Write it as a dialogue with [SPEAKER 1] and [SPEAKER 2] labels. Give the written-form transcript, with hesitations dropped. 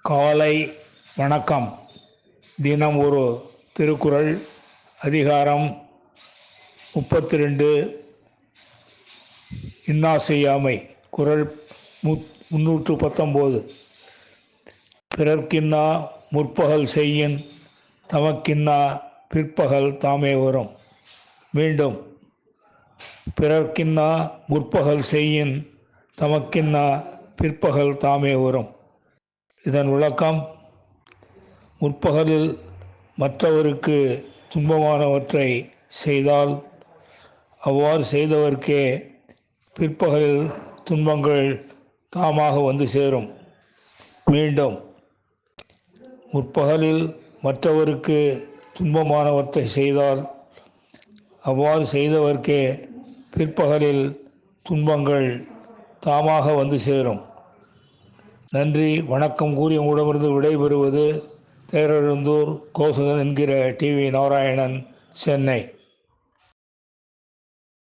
[SPEAKER 1] காலை வணக்கம். தினம் ஒரு திருக்குறள். அதிகாரம் 32. இன்னா செய்யாமை. குறள் 319. பிறர்க்கின்னா முற்பகல் செய்யின் தமக்கின்னா பிற்பகல் தாமே வரும். மீண்டும், பிறர்க்கின்னா முற்பகல் செய்யின் தமக்கின்னா பிற்பகல் தாமே வரும். இதன் விளக்கம்: முற்பகலில் மற்றவருக்கு துன்பமானவற்றை செய்தால் அவ்வாறு செய்தவர்க்கே பிற்பகலில் துன்பங்கள் தாமாக வந்து சேரும். மீண்டும், முற்பகலில் மற்றவருக்கு துன்பமானவற்றை செய்தால் அவ்வாறு செய்தவர்க்கே பிற்பகலில் துன்பங்கள் தாமாக வந்து சேரும். நன்றி, வணக்கம் கூறி உங்களிடமிருந்து விடைபெறுவது தேரெழுந்தூர் கோசகன் என்கிற டிவி நாராயணன், சென்னை.